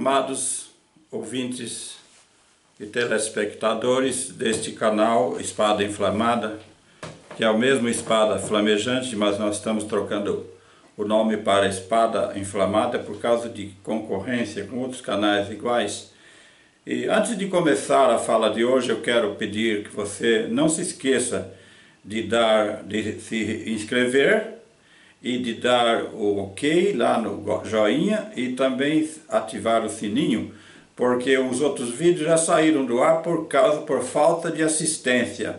Amados ouvintes e telespectadores deste canal Espada Inflamada, que é o mesmo Espada Flamejante, mas nós estamos trocando o nome para Espada Inflamada por causa de concorrência com outros canais iguais. E antes de começar a fala de hoje, eu quero pedir que você não se esqueça de se inscrever e de dar o OK lá no joinha e também ativar o sininho, porque os outros vídeos já saíram do ar por falta de assistência.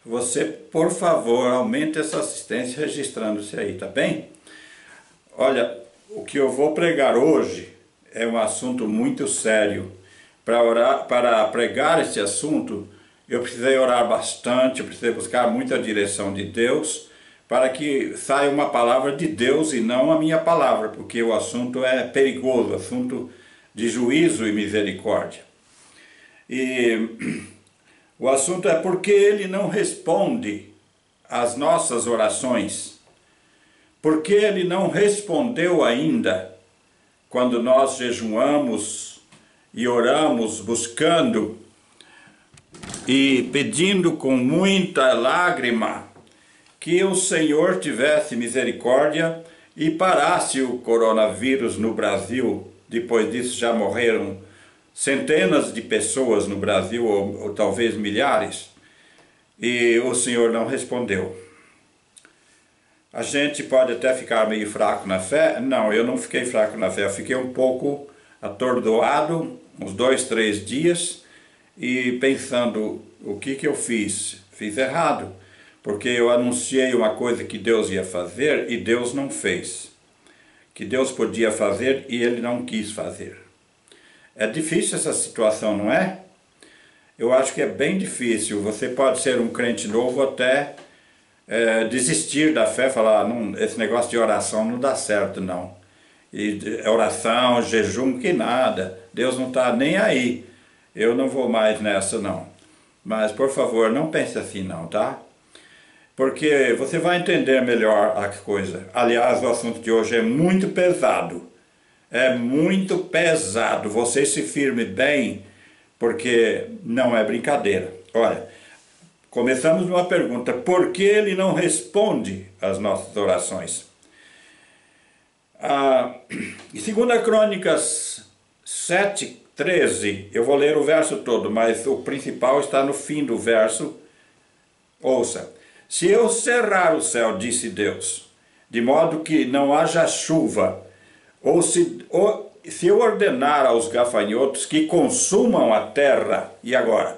Você, por favor, aumente essa assistência registrando-se aí, tá bem? Olha, o que eu vou pregar hoje é um assunto muito sério. Para pregar esse assunto, eu precisei orar bastante, eu precisei buscar muita direção de Deus, para que saia uma palavra de Deus e não a minha palavra, porque o assunto é perigoso, assunto de juízo e misericórdia. E o assunto é porque Ele não responde às nossas orações, porque Ele não respondeu ainda quando nós jejuamos e oramos buscando e pedindo com muita lágrima que o Senhor tivesse misericórdia e parasse o coronavírus no Brasil. Depois disso já morreram centenas de pessoas no Brasil, ou talvez milhares, e o Senhor não respondeu. A gente pode até ficar meio fraco na fé. Não, eu não fiquei fraco na fé, eu fiquei um pouco atordoado, uns 2, 3 dias, e pensando, o que eu fiz? Fiz errado, porque eu anunciei uma coisa que Deus ia fazer e Deus não fez. Que Deus podia fazer e Ele não quis fazer. É difícil essa situação, não é? Eu acho que é bem difícil. Você pode ser um crente novo até desistir da fé, falar, não, esse negócio de oração não dá certo, não. E oração, jejum, que nada. Deus não está nem aí. Eu não vou mais nessa, não. Mas, por favor, não pense assim, não, tá? Porque você vai entender melhor a coisa. Aliás, o assunto de hoje é muito pesado. É muito pesado. Você se firme bem, porque não é brincadeira. Olha, começamos uma pergunta. Por que Ele não responde às nossas orações? Em 2 Crônicas 7:13, eu vou ler o verso todo, mas o principal está no fim do verso. Ouça. Se eu cerrar o céu, disse Deus, de modo que não haja chuva, ou se eu ordenar aos gafanhotos que consumam a terra, e agora?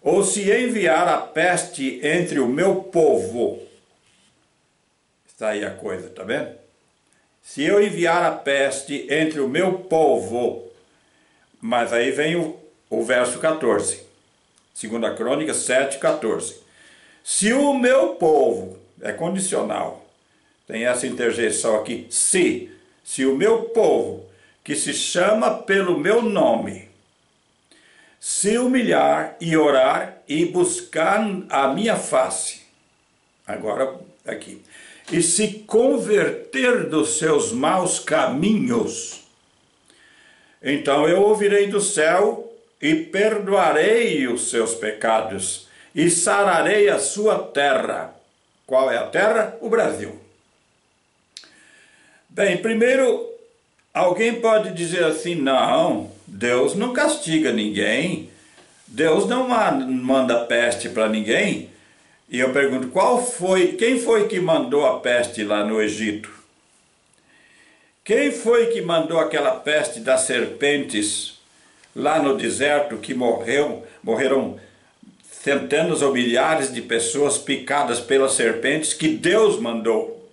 Ou se enviar a peste entre o meu povo, está aí a coisa, tá vendo? Se eu enviar a peste entre o meu povo, mas aí vem o verso 14, 2 Crônicas 7:14. Se o meu povo, é condicional, tem essa interjeição aqui, se o meu povo, que se chama pelo meu nome, se humilhar e orar e buscar a minha face, agora aqui, e se converter dos seus maus caminhos, então eu ouvirei do céu e perdoarei os seus pecados e sararei a sua terra. Qual é a terra? O Brasil. Bem, primeiro, alguém pode dizer assim, não, Deus não castiga ninguém, Deus não manda peste para ninguém. E eu pergunto, quem foi que mandou a peste lá no Egito? Quem foi que mandou aquela peste das serpentes lá no deserto que morreram centenas ou milhares de pessoas picadas pelas serpentes que Deus mandou?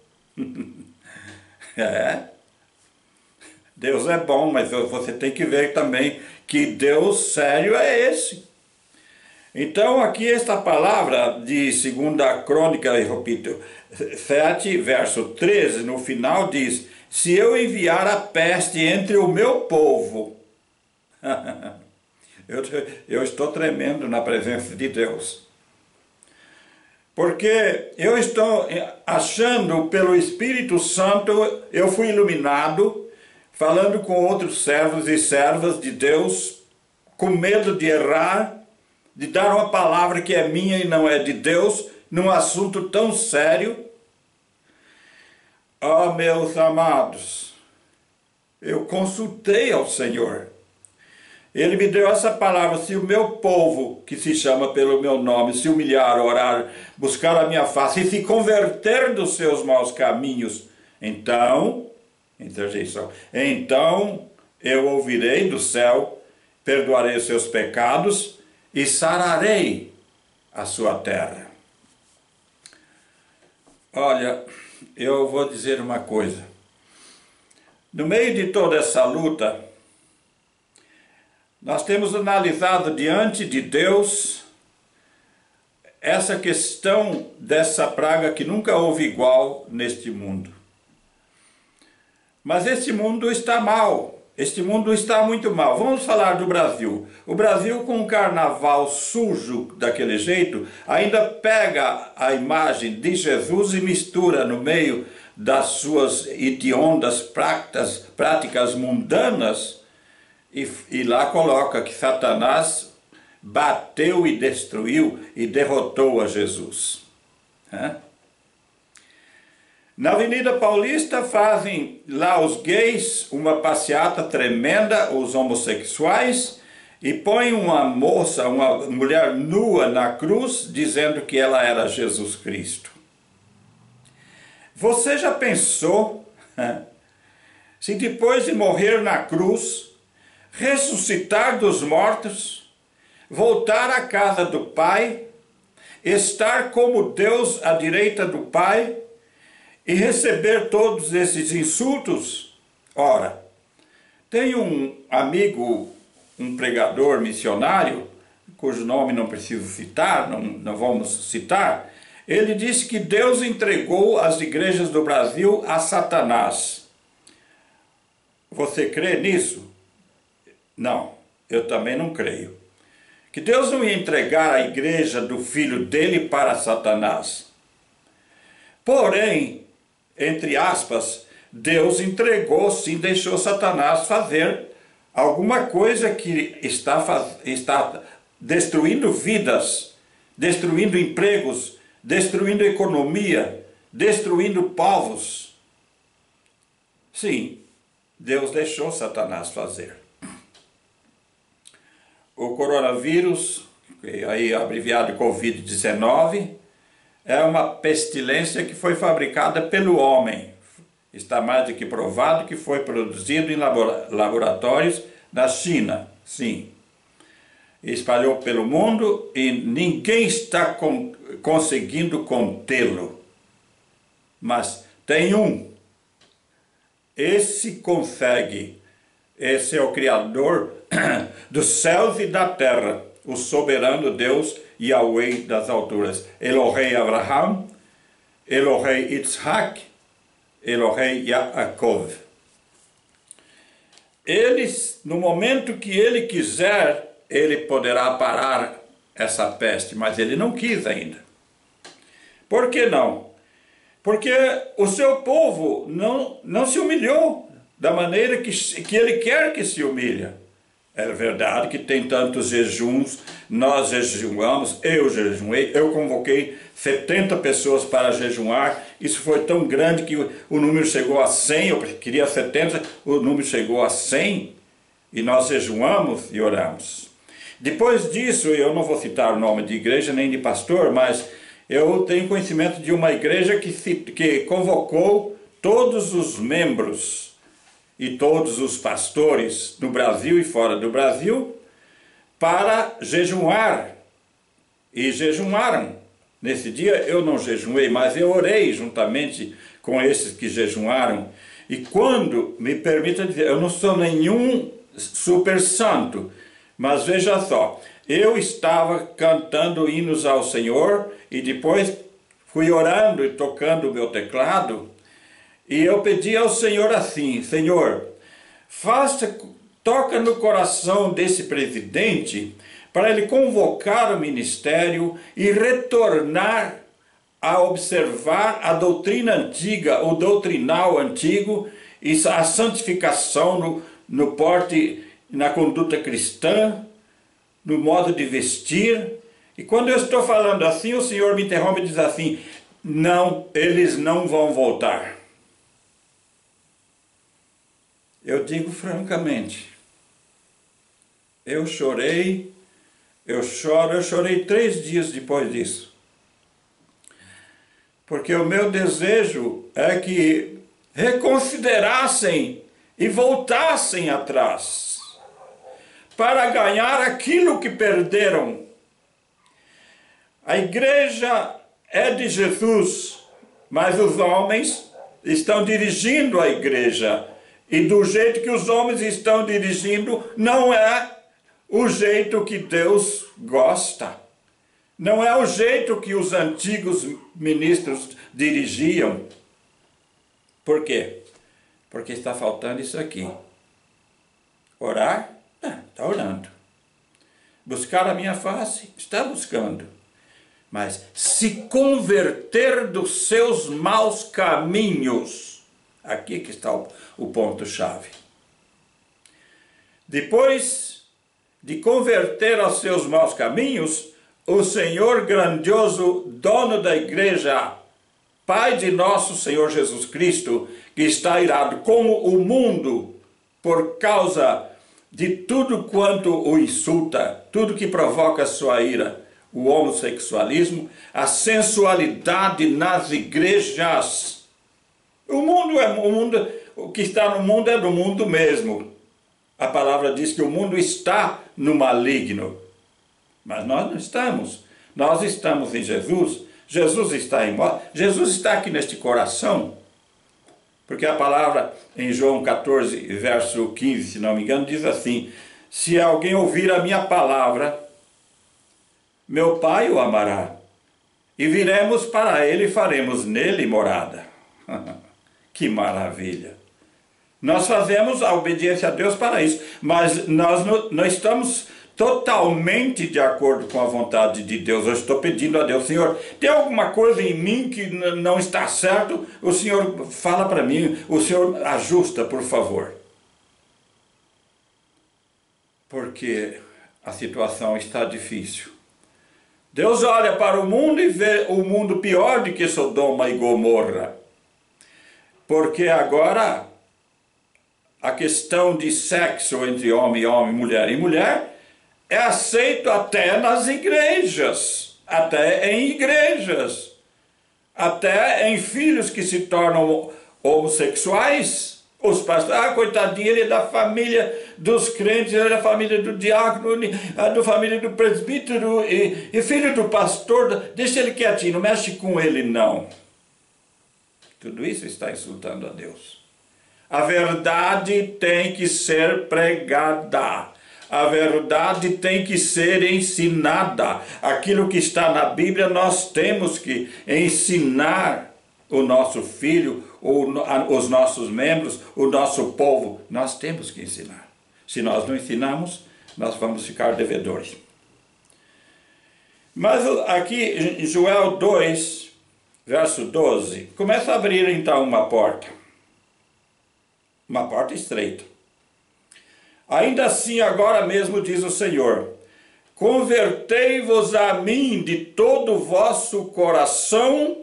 Deus é bom, mas você tem que ver também que Deus sério é esse. Então aqui esta palavra de 2 Crônica, eu repito, 7, verso 13, no final diz, se eu enviar a peste entre o meu povo, eu estou tremendo na presença de Deus. Porque eu estou achando, pelo Espírito Santo, eu fui iluminado, falando com outros servos e servas de Deus, com medo de errar, de dar uma palavra que é minha e não é de Deus, num assunto tão sério. Ó, meus amados, eu consultei ao Senhor. Ele me deu essa palavra: se o meu povo, que se chama pelo meu nome, se humilhar, orar, buscar a minha face e se converter dos seus maus caminhos, então, interjeição, então eu ouvirei do céu, perdoarei os seus pecados e sararei a sua terra. Olha, eu vou dizer uma coisa. No meio de toda essa luta, nós temos analisado diante de Deus essa questão dessa praga que nunca houve igual neste mundo. Mas este mundo está mal. Este mundo está muito mal. Vamos falar do Brasil. O Brasil, com um carnaval sujo daquele jeito, ainda pega a imagem de Jesus e mistura no meio das suas hediondas práticas mundanas, e lá coloca que Satanás bateu e destruiu e derrotou a Jesus. Na Avenida Paulista fazem lá os gays uma passeata tremenda, os homossexuais, e põem uma moça, uma mulher nua na cruz, dizendo que ela era Jesus Cristo. Você já pensou se depois de morrer na cruz, ressuscitar dos mortos, voltar à casa do Pai, estar como Deus à direita do Pai e receber todos esses insultos? Ora, tem um amigo, um pregador missionário, cujo nome não preciso citar, não vamos citar. Ele disse que Deus entregou as igrejas do Brasil a Satanás. Você crê nisso? Não, eu também não creio. Que Deus não ia entregar a igreja do filho dele para Satanás. Porém, entre aspas, Deus entregou, sim, deixou Satanás fazer alguma coisa que está destruindo vidas, destruindo empregos, destruindo economia, destruindo povos. Sim, Deus deixou Satanás fazer. O coronavírus, aí abreviado Covid-19, é uma pestilência que foi fabricada pelo homem. Está mais do que provado que foi produzido em laboratórios na China, sim. Espalhou pelo mundo e ninguém está conseguindo contê-lo. Mas tem um. Esse consegue. Esse é o Criador dos céus e da terra, o soberano Deus, Yahweh das alturas. Elohei Abraham, Elohei Yitzhak, Elohei Yaakov. No momento que ele quiser, ele poderá parar essa peste, mas ele não quis ainda. Por que não? Porque o seu povo não se humilhou da maneira que ele quer que se humilhe. É verdade que tem tantos jejuns, nós jejuamos, eu jejuei, eu convoquei 70 pessoas para jejuar, isso foi tão grande que o número chegou a 100, eu queria 70, o número chegou a 100, e nós jejuamos e oramos. Depois disso, eu não vou citar o nome de igreja nem de pastor, mas eu tenho conhecimento de uma igreja que convocou todos os membros e todos os pastores no Brasil e fora do Brasil para jejuar. E jejuaram. Nesse dia eu não jejuei, mas eu orei juntamente com esses que jejuaram. E quando, me permita dizer, eu não sou nenhum super santo, mas veja só, eu estava cantando hinos ao Senhor e depois fui orando e tocando o meu teclado. E eu pedi ao Senhor assim: Senhor, toca no coração desse presidente para ele convocar o ministério e retornar a observar a doutrina antiga, o doutrinal antigo, Isso, a santificação no porte, na conduta cristã, no modo de vestir. E quando eu estou falando assim, o Senhor me interrompe e diz assim: não, eles não vão voltar. Eu digo francamente, eu chorei, eu chorei 3 dias depois disso. Porque o meu desejo é que reconsiderassem e voltassem atrás para ganhar aquilo que perderam. A igreja é de Jesus, mas os homens estão dirigindo a igreja. E do jeito que os homens estão dirigindo, não é o jeito que Deus gosta. Não é o jeito que os antigos ministros dirigiam. Por quê? Porque está faltando isso aqui. Orar? Está orando. Buscar a minha face? Está buscando. Mas se converter dos seus maus caminhos, aqui que está o ponto-chave. Depois de converter aos seus maus caminhos, o Senhor grandioso, dono da igreja, Pai de nosso Senhor Jesus Cristo, que está irado com o mundo por causa de tudo quanto o insulta, tudo que provoca sua ira, o homossexualismo, a sensualidade nas igrejas. O que está no mundo é do mundo mesmo. A palavra diz que o mundo está no maligno. Mas nós não estamos. Nós estamos em Jesus. Jesus está em nós. Jesus está aqui neste coração. Porque a palavra em João 14, verso 15, se não me engano, diz assim: se alguém ouvir a minha palavra, meu Pai o amará, e viremos para ele e faremos nele morada. Que maravilha! Nós fazemos a obediência a Deus para isso, mas nós não estamos totalmente de acordo com a vontade de Deus. Eu estou pedindo a Deus: Senhor, tem alguma coisa em mim que não está certo? O Senhor fala para mim, o Senhor ajusta, por favor. Porque a situação está difícil. Deus olha para o mundo e vê o mundo pior do que Sodoma e Gomorra. Porque agora a questão de sexo entre homem e homem, mulher e mulher, é aceito até nas igrejas, até em igrejas, até em filhos que se tornam homossexuais. Os pastores, coitadinho, ele é da família dos crentes, ele é da família do diácono, da família do presbítero e filho do pastor, deixa ele quietinho, não mexe com ele não. Tudo isso está insultando a Deus. A verdade tem que ser pregada. A verdade tem que ser ensinada. Aquilo que está na Bíblia nós temos que ensinar o nosso filho, os nossos membros, o nosso povo. Nós temos que ensinar. Se nós não ensinarmos, nós vamos ficar devedores. Mas aqui em Joel 2, verso 12, começa a abrir então uma porta. Uma porta estreita. Ainda assim, agora mesmo, diz o Senhor: convertei-vos a mim de todo o vosso coração,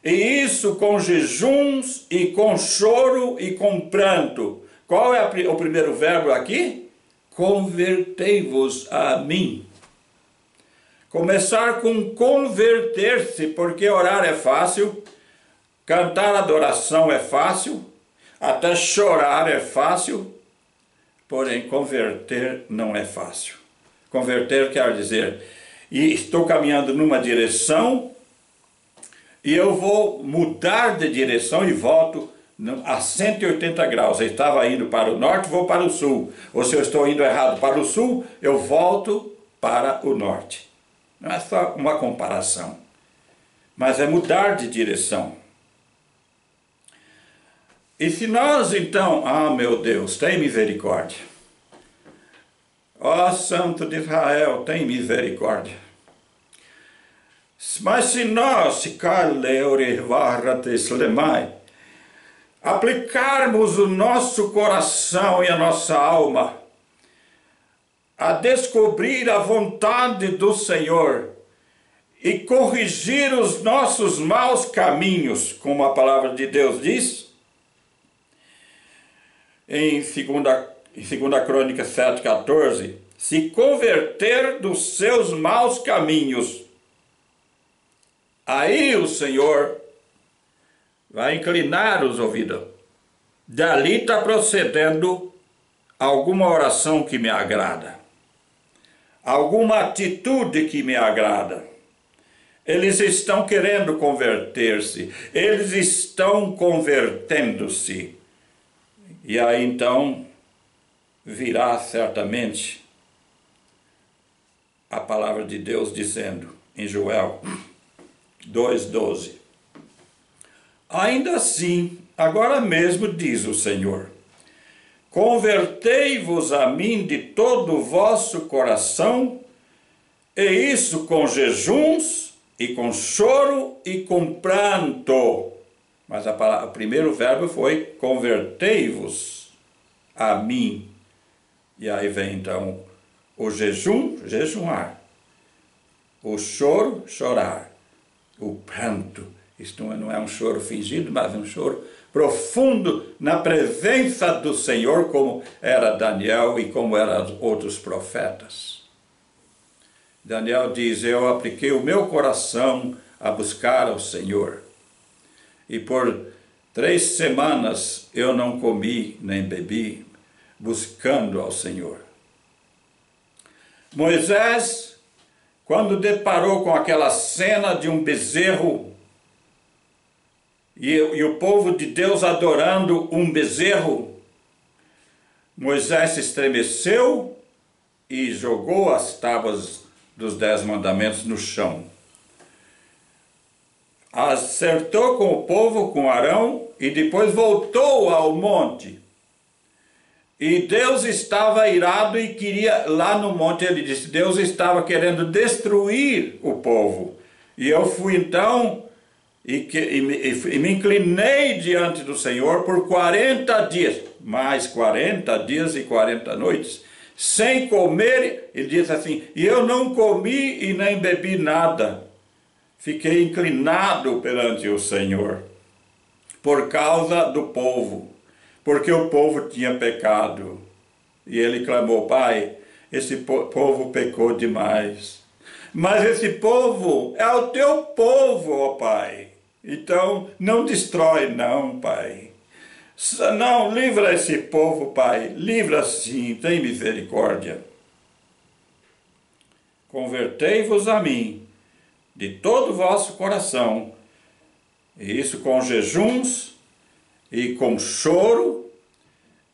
e isso com jejuns, e com choro, e com pranto. Qual é o primeiro verbo aqui? Convertei-vos a mim. Começar com converter-se, porque orar é fácil, cantar adoração é fácil, até chorar é fácil. Porém, converter não é fácil. Converter quer dizer, e estou caminhando numa direção, e eu vou mudar de direção e volto a 180 graus. Eu estava indo para o norte, vou para o sul. Ou se eu estou indo errado para o sul, eu volto para o norte. Não é só uma comparação, mas é mudar de direção. E se nós então, meu Deus, tem misericórdia. Ó Santo de Israel, tem misericórdia. Mas se nós, aplicarmos o nosso coração e a nossa alma a descobrir a vontade do Senhor e corrigir os nossos maus caminhos, como a palavra de Deus diz, em 2 Crônicas 7,14, se converter dos seus maus caminhos, aí o Senhor vai inclinar os ouvidos. Dali está procedendo alguma oração que me agrada, alguma atitude que me agrada. Eles estão querendo converter-se, eles estão convertendo-se. E aí então virá certamente a palavra de Deus dizendo em Joel 2,12: ainda assim, agora mesmo diz o Senhor, convertei-vos a mim de todo o vosso coração, e isso com jejuns, e com choro, e com pranto. Mas o primeiro verbo foi convertei-vos a mim. E aí vem então o jejum, jejuar, o choro, chorar, o pranto. Isto não é um choro fingido, mas um choro profundo na presença do Senhor, como era Daniel e como eram outros profetas. Daniel diz, eu apliquei o meu coração a buscar ao Senhor. E por 3 semanas eu não comi nem bebi, buscando ao Senhor. Moisés, quando deparou com aquela cena de um bezerro, e o povo de Deus adorando um bezerro, Moisés se estremeceu e jogou as tábuas dos 10 mandamentos no chão. Acertou com o povo, com Arão, e depois voltou ao monte. E Deus estava irado e queria, lá no monte ele disse, Deus estava querendo destruir o povo. E eu fui então e me inclinei diante do Senhor por 40 dias, mais 40 dias e 40 noites, sem comer. Ele diz assim, e eu não comi e nem bebi nada. Fiquei inclinado perante o Senhor, por causa do povo, porque o povo tinha pecado. E ele clamou, Pai, esse povo pecou demais. Mas esse povo é o teu povo, ó Pai. Então, não destrói não, Pai. Não, livra esse povo, Pai. Livra sim, tem misericórdia. Convertei-vos a mim de todo o vosso coração, e isso com jejuns, e com choro,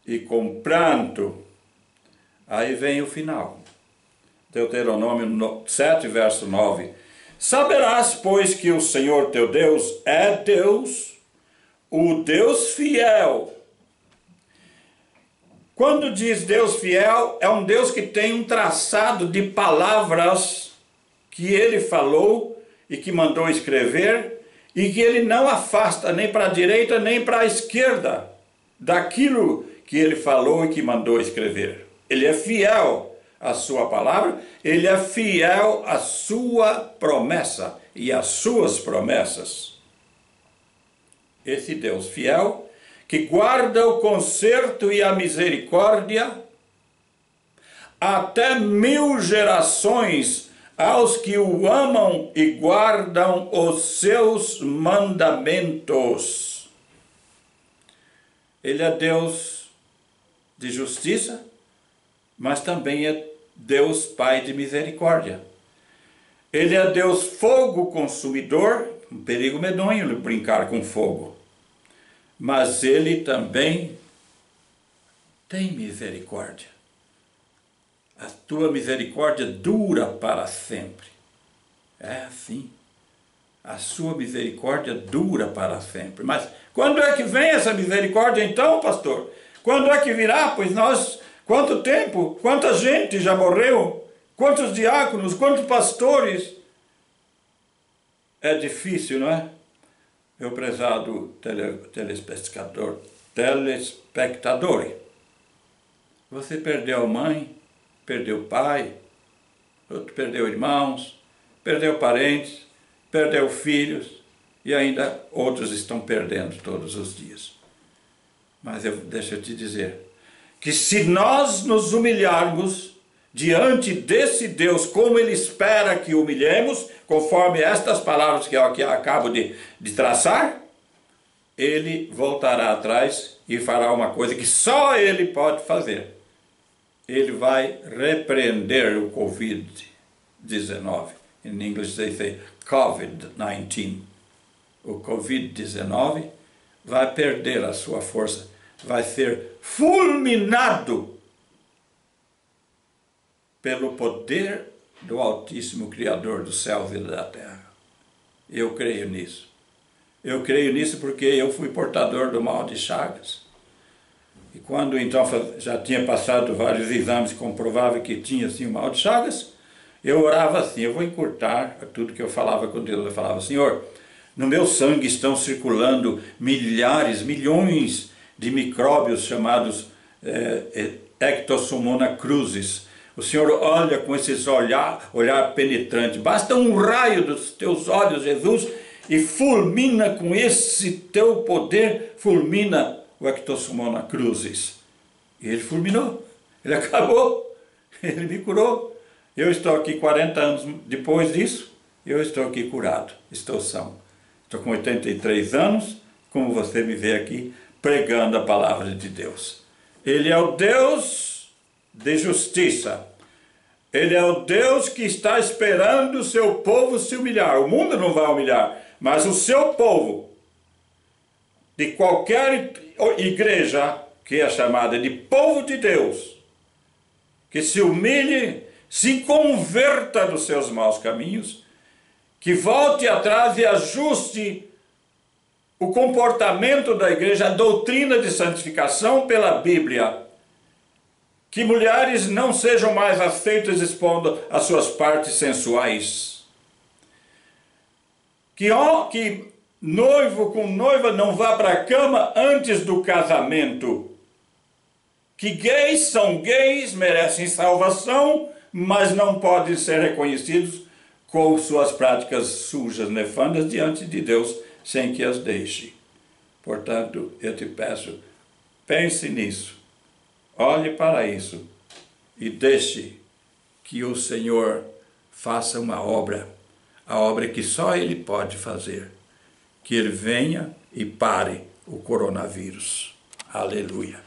e com pranto. Aí vem o final. Deuteronômio 7, verso 9. Saberás, pois, que o Senhor teu Deus é Deus, o Deus fiel. Quando diz Deus fiel, é um Deus que tem um traçado de palavras que ele falou e que mandou escrever, e que ele não afasta nem para a direita nem para a esquerda daquilo que ele falou e que mandou escrever. Ele é fiel à sua palavra, ele é fiel à sua promessa e às suas promessas. Esse Deus fiel, que guarda o conserto e a misericórdia até 1000 gerações aos que o amam e guardam os seus mandamentos. Ele é Deus de justiça, mas também é Deus Pai de misericórdia. Ele é Deus fogo consumidor, um perigo medonho brincar com fogo. Mas ele também tem misericórdia. A tua misericórdia dura para sempre. É assim. A sua misericórdia dura para sempre. Mas quando é que vem essa misericórdia então, pastor? Quando é que virá? Pois nós, quanto tempo, quanta gente já morreu? Quantos diáconos, quantos pastores? É difícil, não é? Meu prezado telespectador, você perdeu mãe, perdeu pai, outro perdeu irmãos, perdeu parentes, perdeu filhos e ainda outros estão perdendo todos os dias. Mas deixa eu te dizer que se nós nos humilharmos diante desse Deus como Ele espera que humilhemos, conforme estas palavras que eu aqui acabo de traçar, Ele voltará atrás e fará uma coisa que só Ele pode fazer. Ele vai repreender o Covid-19. Em inglês they say COVID-19. O Covid-19 vai perder a sua força, vai ser fulminado pelo poder do Altíssimo Criador dos céus e da terra. Eu creio nisso. Eu creio nisso porque eu fui portador do mal de Chagas. E quando então já tinha passado vários exames que comprovavam que tinha assim o mal de Chagas, eu orava assim, eu vou encurtar tudo que eu falava com Deus. Eu falava, Senhor, no meu sangue estão circulando milhões de micróbios chamados Ectossomona crucis. O Senhor olha com esses olhar penetrante. Basta um raio dos teus olhos, Jesus, e fulmina com esse teu poder, fulmina o Ectossomona crucis. E ele fulminou, ele acabou, ele me curou. Eu estou aqui 40 anos depois disso, eu estou aqui curado, estou são. Estou com 83 anos, como você me vê aqui, pregando a palavra de Deus. Ele é o Deus de justiça. Ele é o Deus que está esperando o seu povo se humilhar. O mundo não vai humilhar, mas o seu povo, de qualquer igreja que é chamada de povo de Deus, que se humilhe, se converta dos seus maus caminhos, que volte atrás e ajuste o comportamento da igreja, a doutrina de santificação pela Bíblia. Que mulheres não sejam mais aceitas expondo as suas partes sensuais. Que noivo com noiva não vá para a cama antes do casamento. Que gays são gays, merecem salvação, mas não podem ser reconhecidos com suas práticas sujas, nefandas, diante de Deus, sem que as deixe. Portanto, eu te peço, pense nisso, olhe para isso e deixe que o Senhor faça uma obra, a obra que só Ele pode fazer, que Ele venha e pare o coronavírus. Aleluia.